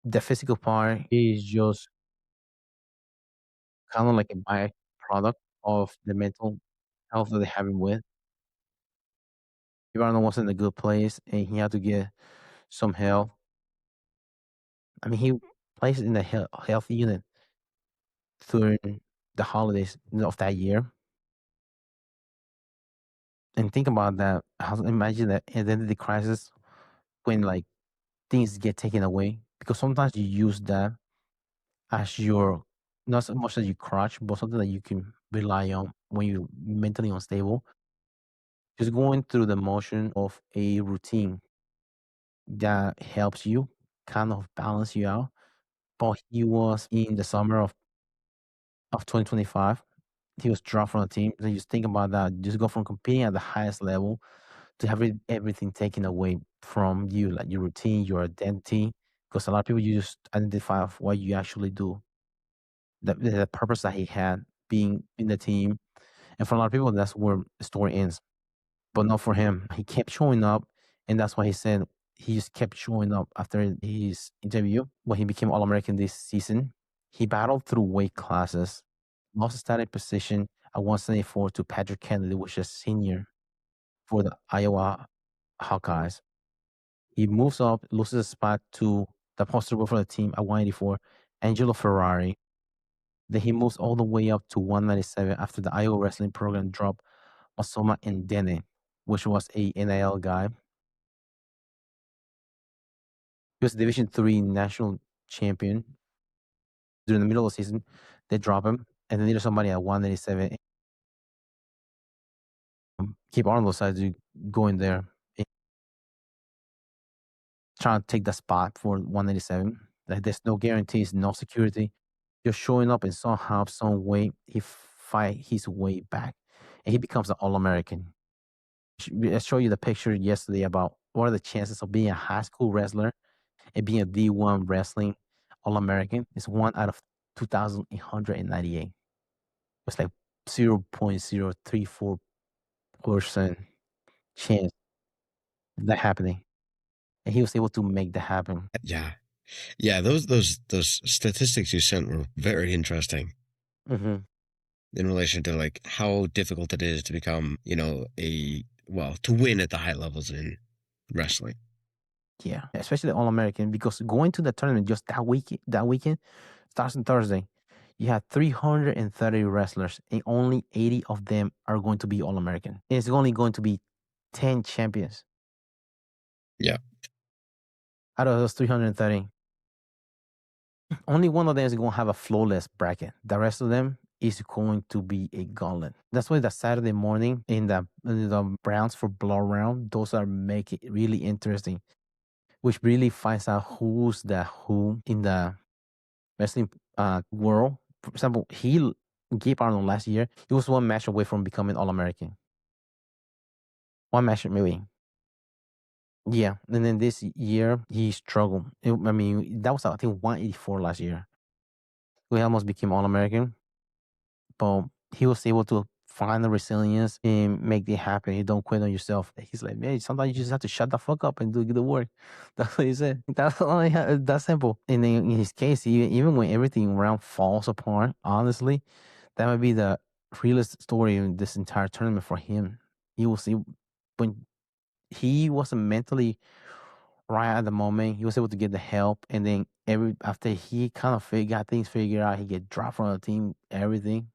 The physical part is just kind of like a byproduct of the mental health that they have him with. Ivano wasn't in a good place and he had to get some help. I mean, he plays in the health unit during the holidays of that year. And think about that. Imagine that identity crisis when like things get taken away because sometimes you use that as your not so much as your crutch, but something that you can rely on when you're mentally unstable. Just going through the motion of a routine that helps you kind of balance you out. But he was in the summer of 2025. He was dropped from the team. So you just think about that. Just go from competing at the highest level to having everything taken away from you, like your routine, your identity. Because a lot of people you just identify of what you actually do, the purpose that he had being in the team. And for a lot of people, that's where the story ends. But not for him. He kept showing up, and that's why he said he just kept showing up after his interview when he became All American this season. He battled through weight classes, lost his starting position at 174 to Patrick Kennedy, which is senior for the Iowa Hawkeyes. He moves up, loses a spot to the poster boy for the team at 184, Angelo Ferrari. Then he moves all the way up to 197 after the Iowa wrestling program dropped Osama Ndene, which was a NIL guy. He was Division Three national champion. During the middle of the season, they drop him, and they needed somebody at 197. Keep Arnold decided to go in there and trying to take the spot for 197. Like there's no guarantees, no security. Just showing up and somehow, some way, he fight his way back, and he becomes an All American. I showed you the picture yesterday about what are the chances of being a high school wrestler and being a D1 wrestling All American. It's 1 out of 2,898. It's like 0.034% chance of that happening. And he was able to make that happen.
Yeah. Yeah. Those statistics you sent were very interesting
Hmm.
in relation to like how difficult it is to become, to win at the high levels in wrestling.
Yeah, especially the All American because going to the tournament just that weekend starts on Thursday. You have 330 wrestlers, and only 80 of them are going to be All American. It's only going to be 10 champions
Yeah.
out of those 330. Only one of them is going to have a flawless bracket. The rest of them is going to be a gauntlet. That's why the Saturday morning in the Browns for blow round, those are make it really interesting, which really finds out who's the who in the wrestling world. For example, Gabe Arnold last year, he was one match away from becoming All American. One match maybe. Yeah, and then this year he struggled. I mean, that was I think 184 last year. We almost became All American, but he was able to find the resilience and make it happen. You don't quit on yourself. He's like, man, sometimes you just have to shut the fuck up and do the work. That's what he said. That's all. That's simple. And then in his case, even when everything around falls apart, honestly, that might be the realest story in this entire tournament for him. He will see when he wasn't mentally right at the moment. He was able to get the help, and then after he kind of got things figured out, he get dropped from the team. Everything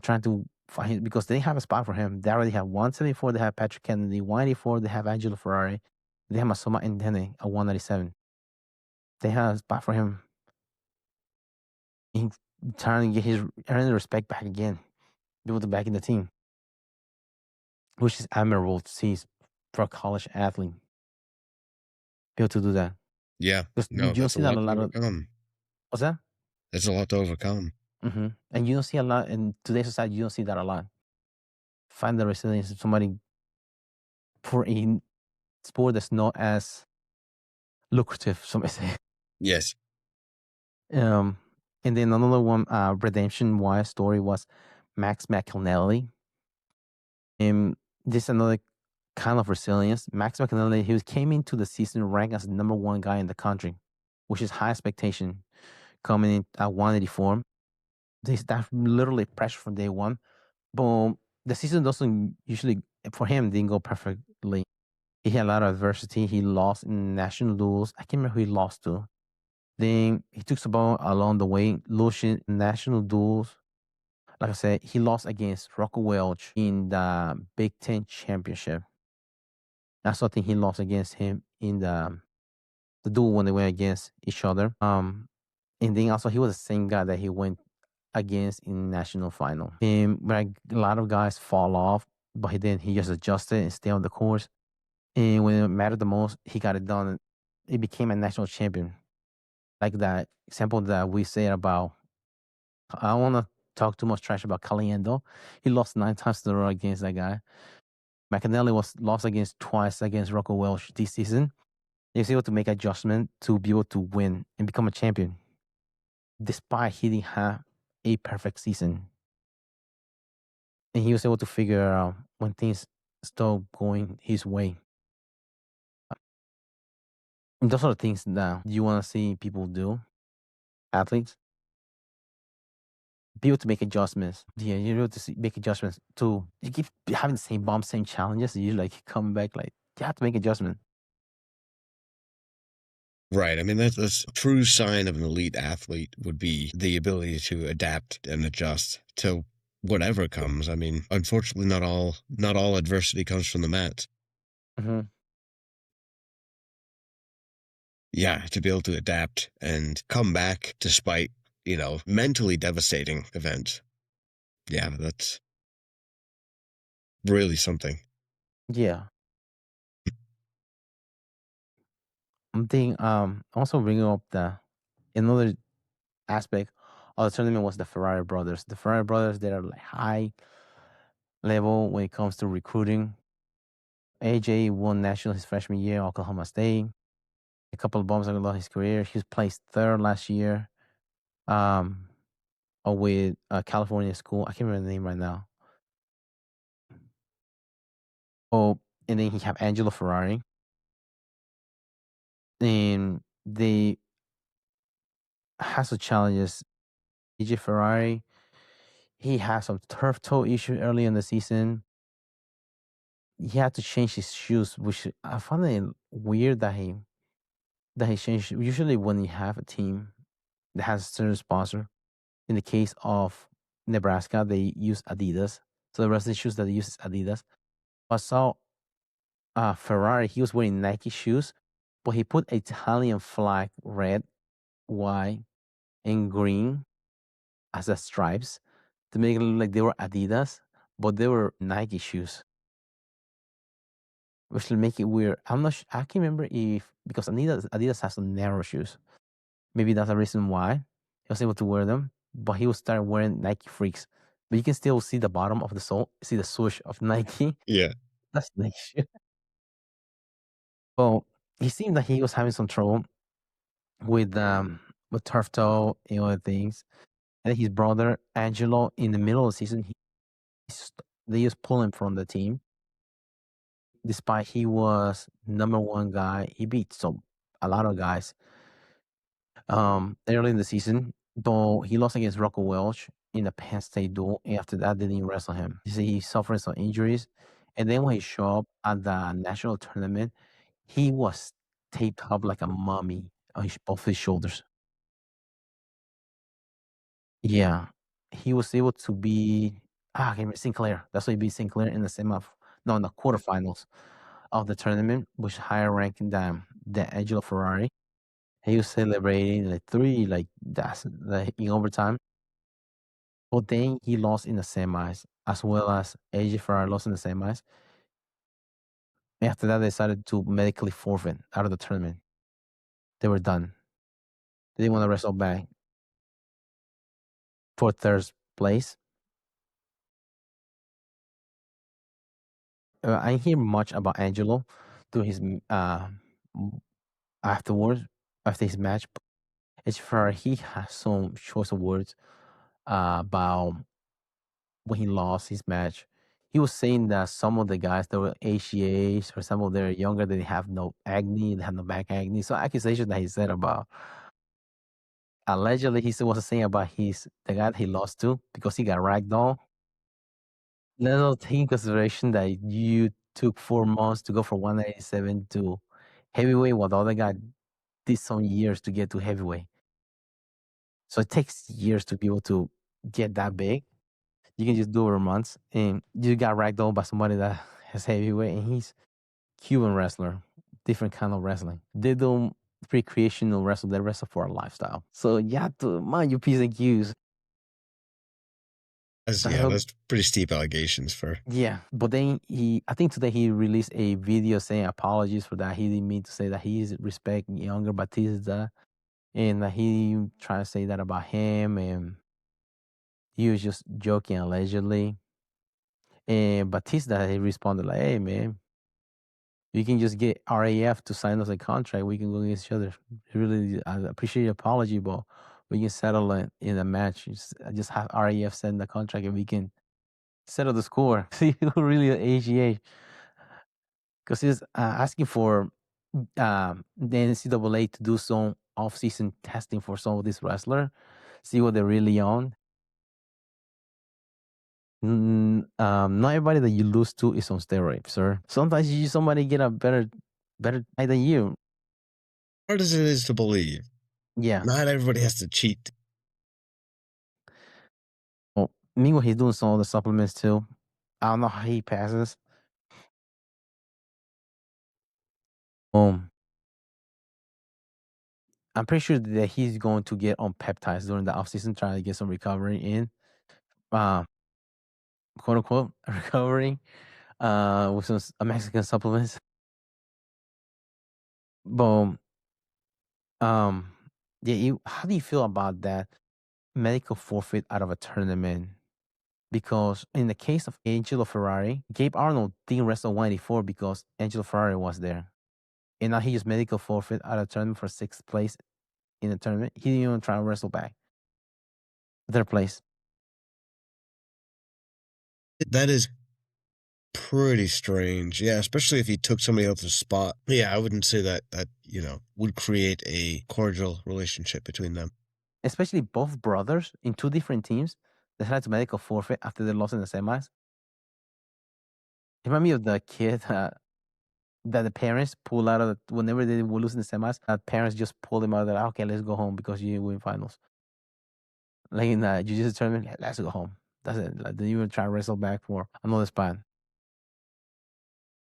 trying to find him because they have a spot for him. They already have 174. They have Patrick Kennedy 184. They have Angelo Ferrari. They have Masoma Ndene at 197. They have a spot for him. He's trying to get his earning the respect back again, be able to back in the team, which is admirable to see for a college athlete be able to do that.
Yeah.
Because
No,
you don't
that's a
see that
lot
a
to
lot of.
overcome.
What's that?
That's a lot to overcome.
And you don't see a lot in today's society. You don't see that a lot. Find the resilience of somebody for a sport that's not as lucrative, some may say.
Yes.
And then another one, redemption wise story was Max McHillney. This another kind of resilience. Max McHillney, came into the season ranked as the number one guy in the country, which is high expectation, coming in at 184. That's literally pressure from day one. But the season doesn't usually, for him, didn't go perfectly. He had a lot of adversity. He lost in national duels. I can't remember who he lost to. Then he took some ball along the way, losing national duels. Like I said, he lost against Rocco Welch in the Big Ten championship. I also think he lost against him in the duel when they went against each other. And then also he was the same guy that he went against in national final. And like a lot of guys fall off, but he just adjusted and stayed on the course. And when it mattered the most, he got it done. He became a national champion. Like that example that we said about, I don't want to talk too much trash about Caliendo. He lost 9 times in a row against that guy. McAnally was lost against twice against Rocco Welsh this season. He was able to make adjustment to be able to win and become a champion, despite he didn't have a perfect season. And he was able to figure out when things start going his way. And those are the things that you want to see people do, athletes. Be able to make adjustments. Yeah, you're able to make adjustments too. You keep having the same bumps, same challenges. And you like coming back, like you have to make adjustments.
Right. I mean, that's a true sign of an elite athlete would be the ability to adapt and adjust to whatever comes. I mean, unfortunately, not all adversity comes from the mat.
Mm-hmm.
Yeah, to be able to adapt and come back despite, mentally devastating events. Yeah, that's really something.
Yeah, I'm thinking. Also bringing up the another aspect of the tournament was the Ferrari brothers. The Ferrari brothers, they are like high level when it comes to recruiting. AJ won national his freshman year, Oklahoma State. A couple of bumps along his career. He was placed third last year. Um, with California school. I can't remember the name right now. Oh, and then he have Angelo Ferrari, and they have some challenges. AJ Ferrari, he had some turf toe issue early in the season. He had to change his shoes, which I find it weird that he changed. Usually, when you have a team that has a certain sponsor, in the case of Nebraska, they use Adidas. So the rest of the shoes that they use is Adidas. I saw Ferrari. He was wearing Nike shoes, but he put Italian flag red, white, and green as the stripes to make it look like they were Adidas, but they were Nike shoes, which will make it weird. I'm not. I can't remember if because Adidas has some narrow shoes. Maybe that's the reason why he was able to wear them. But he will start wearing Nike Freaks. But you can still see the bottom of the sole, see the swoosh of Nike.
Yeah.
That's Nike shoe. Well, he seemed that he was having some trouble with turf toe and other things. And his brother Angelo, in the middle of the season, they just pull him from the team. Despite he was number one guy, he beat a lot of guys early in the season. Though he lost against Rocco Welch in the Penn State duel, and after that, they didn't wrestle him. You see, he suffered some injuries, and then when he showed up at the national tournament, he was taped up like a mummy on both his shoulders. Yeah, he was able to be I can't remember Sinclair. That's why he beat Sinclair in the no, in the quarterfinals of the tournament, which higher ranking than Angelo Ferrari. He was celebrating like three, like that's like in overtime. But then he lost in the semis, as well as AJ Ferrari lost in the semis. After that, they decided to medically forfeit out of the tournament. They were done. They didn't want to wrestle back for third place. I didn't hear much about Angelo through his afterwards after his match. As for he has some choice of words about when he lost his match. He was saying that some of the guys that were HGAs or some of they're younger, they have no acne, they have no back acne. So accusation that he said about allegedly he was saying about the guy that he lost to because he got ragdoll. Let's take in consideration that you took 4 months to go from 187 to heavyweight, while the other guy did some years to get to heavyweight. So it takes years to be able to get that big. You can just do over months, and you got ragdolled by somebody that has heavyweight, and he's Cuban wrestler, different kind of wrestling. They don't recreational wrestle; they wrestle for a lifestyle. So you have to mind your p's and q's.
That's pretty steep allegations for.
Yeah, but then I think today he released a video saying apologies for that. He didn't mean to say that he's respecting younger Batista, and that he tried to say that about him, and he was just joking allegedly. And Batista, he responded like, "Hey man, you can just get RAF to sign us a contract. We can go against each other. Really, I appreciate your apology, but we can settle it in a match. Just have RAF send the contract, and we can settle the score. See who really AGA." Because he's asking for the NCAA to do some off-season testing for some of these wrestlers, see what they're really on. Not everybody that you lose to is on steroids, sir. Sometimes somebody get a better guy than you.
Hard as it is to believe,
Yeah.
not everybody has to cheat.
Well, meanwhile, he's doing some of the supplements too. I don't know how he passes. I'm pretty sure that he's going to get on peptides during the offseason, trying to get some recovery in. Quote unquote recovery with some Mexican supplements. But yeah, how do you feel about that medical forfeit out of a tournament? Because in the case of Angelo Ferrari, Gabe Arnold didn't wrestle 184 because Angelo Ferrari was there. And now he just medical forfeit out of tournament for sixth place in the tournament. He didn't even try to wrestle back. Third place.
That is pretty strange. Yeah, especially if he took somebody else's spot. Yeah, I wouldn't say that would create a cordial relationship between them.
Especially both brothers in two different teams that had to medical forfeit after they lost in the semis. Remind me of the kid that the parents pull out of whenever they were losing the semis. Parents just pull them out of there. Okay, let's go home because you didn't win finals. Like in the jiu-jitsu tournament, let's go home. That's it. Like, didn't even try to wrestle back for another spot.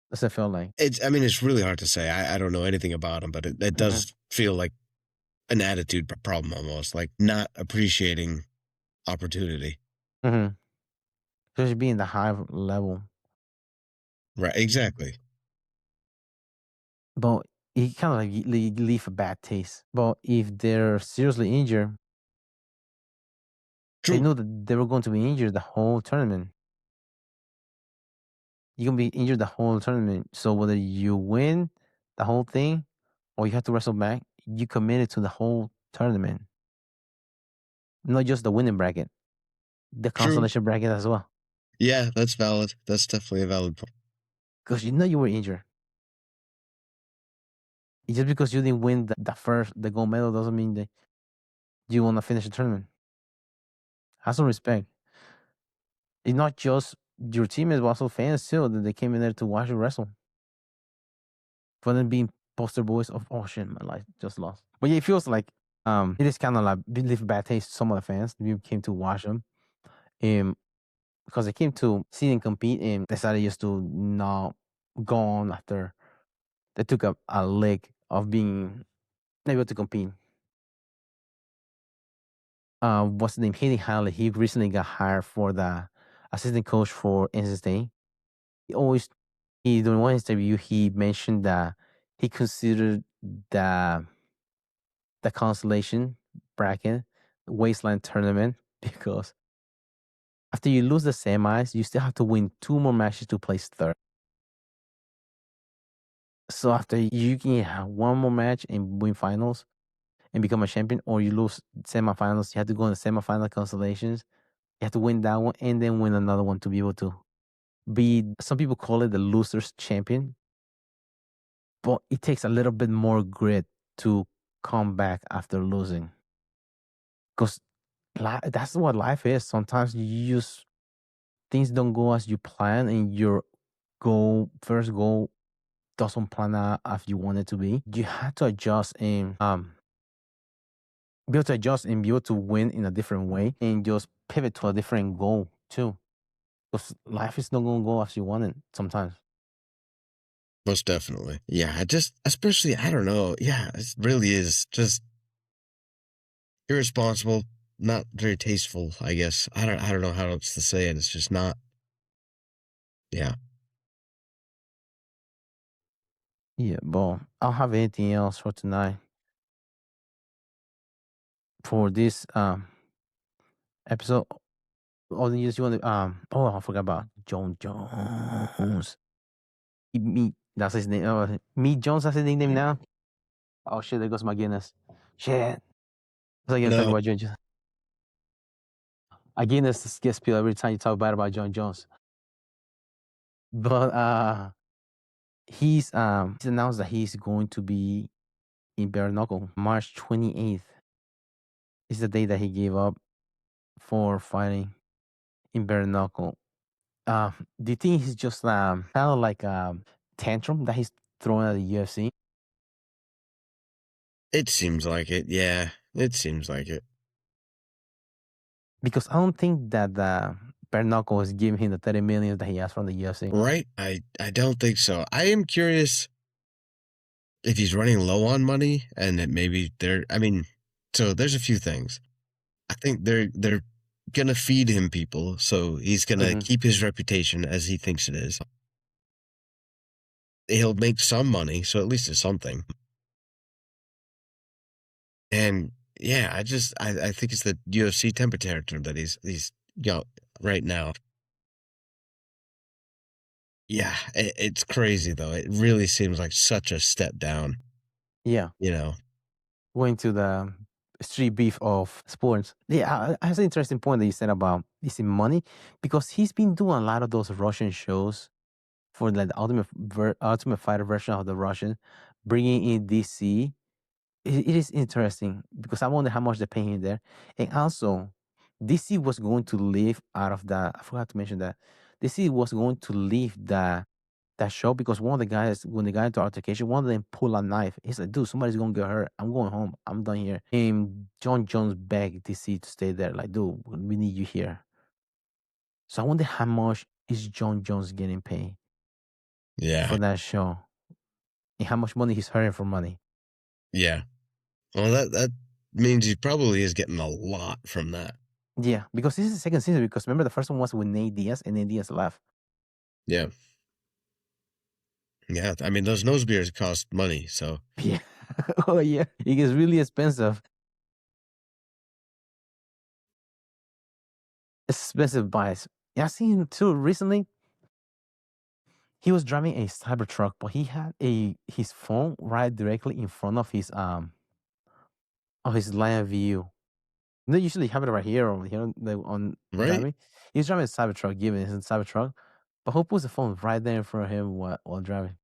That's what it felt like.
It's really hard to say. I don't know anything about him, but it does feel like an attitude problem almost, like not appreciating opportunity.
Mm-hmm. Especially being the high level.
Right, exactly.
But it kind of like leave a bad taste. But if they're seriously injured, they
True.
know that they were going to be injured the whole tournament. You're gonna be injured the whole tournament. So whether you win the whole thing or you have to wrestle back, you committed to the whole tournament. Not just the winning bracket, the
True.
consolation bracket as well.
Yeah, that's valid. That's definitely a valid point.
Because you know you were injured. Just because you didn't win the gold medal doesn't mean that you want to finish the tournament. Have some respect. It's not just your teammates, but also fans too, that they came in there to watch you wrestle. For them being poster boys of, oh shit, my life just lost. But yeah, it feels like it is kind of like leave bad taste to some of the fans. You came to watch them. Because they came to see them compete and decided just to not go on after they took a leg of being able to compete. What's the name? Hayden Halley. He recently got hired for the assistant coach for NC State. He always, during one interview, he mentioned that he considered the the consolation bracket wasteland tournament because after you lose the semis, you still have to win 2 more matches to place third. So after you can have 1 more match and win finals and become a champion, or you lose semifinals, you have to go in the semifinal constellations. You have to win that one and then win another one to be able to be. Some people call it the loser's champion, but it takes a little bit more grit to come back after losing. Because that's what life is. Sometimes you just things don't go as you plan, and your first goal doesn't plan out as you want it to be. You have to adjust and be able to adjust and be able to win in a different way and just pivot to a different goal too. Because life is not gonna go as you want it sometimes.
Most definitely. Yeah, especially, I don't know. Yeah, it really is just irresponsible, not very tasteful, I guess. I don't know how else to say it. It's just not, yeah.
Yeah, but I don't have anything else for tonight. For this episode, all the news you want to oh, I forgot about John Jones. Me, that's his name. Me Jones, that's his nickname now. Oh shit, there goes my Guinness. Shit. So you gonna talk
No,
about John Jones. I Guinness gets spilled every time you talk bad about John Jones. But he's announced that he's going to be in bare-knuckle March 28th. Is the day that he gave up for fighting in bare-knuckle. Do you think he's just kind of like tantrum that he's throwing at the UFC?
it seems like it. Yeah, it seems like it.
Because I don't think that the bare-knuckle is giving him the 30 million that he asked from the UFC.
Right? I don't think so. I am curious if he's running low on money and that maybe I mean, so there's a few things. I think they're gonna feed him people, so he's gonna
Mhm.
keep his reputation as he thinks it is. He'll make some money, so at least it's something. And yeah, I think it's the UFC temperature that he's right now. Yeah, it's crazy though. It really seems like such a step down,
Yeah,
you know.
going to the street beef of sports. Yeah, that's an interesting point that you said about is it money because he's been doing a lot of those Russian shows for like the ultimate fighter version of the Russian, bringing in DC. It is interesting because I wonder how much they're paying there, and also DC was going to leave out of that. I forgot to mention that DC was going to leave that show because one of the guys, when they got into altercation, one of them pulled a knife. He's like, "Dude, somebody's gonna get hurt. I'm going home. I'm done here." And John Jones begged DC to stay there. Like, dude, we need you here. So I wonder how much is John Jones getting paid
Yeah,
for that show, and how much money he's hurting for money.
yeah. Well, that means he probably is getting a lot from that.
Yeah, because this is the second season. Because remember, the first one was with Nate Diaz, and Nate Diaz left.
Yeah. Yeah. I mean, those nose beers cost money. So,
Yeah. Oh, yeah. It gets really expensive. Expensive buys. Yeah, I seen him too recently. He was driving a Cybertruck, but he had his phone right directly in front of his line of view. They usually have it right here or here on
right?
driving. He's driving a Cybertruck, given his Cybertruck, but who puts the phone right there in front of him while driving?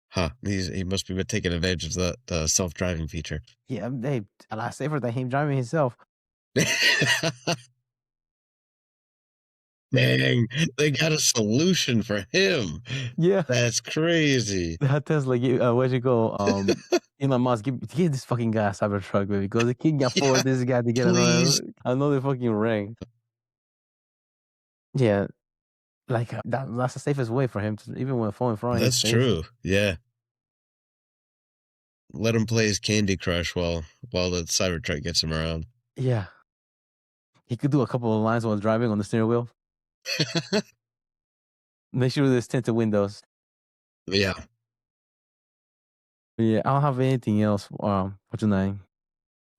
Huh. He must be taking advantage of the self-driving feature.
Yeah, they a lot safer than him driving himself.
Dang, they got a solution for him.
Yeah,
That's crazy.
that Tesla. Where'd you go? Elon Musk, give this fucking guy a Cybertruck, baby, because the kid can afford
Yeah,
this guy to get
please.
another fucking ring. Yeah, like that's the safest way for him to even when a phone in front of his
That's
face.
true. Yeah. Let him play his Candy Crush while the Cybertruck gets him around.
Yeah, he could do a couple of lines while driving on the steering wheel. Make sure there's tinted windows.
Yeah.
Yeah, I don't have anything else for tonight.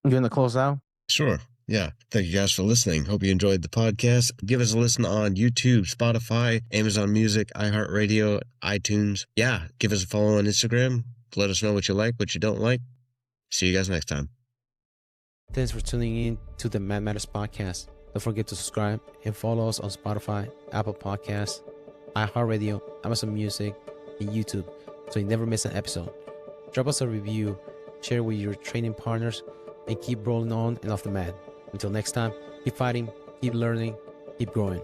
You gonna close out?
Sure. Yeah. Thank you guys for listening. Hope you enjoyed the podcast. Give us a listen on YouTube, Spotify, Amazon Music, iHeartRadio, iTunes. Yeah. Give us a follow on Instagram. Let us know what you like, what you don't like. See you guys next time.
Thanks for tuning in to the Mad Matters podcast. Don't forget to subscribe and follow us on Spotify, Apple Podcasts, iHeartRadio, Amazon Music, and YouTube so you never miss an episode. Drop us a review, share with your training partners, and keep rolling on and off the mat. Until next time, keep fighting, keep learning, keep growing.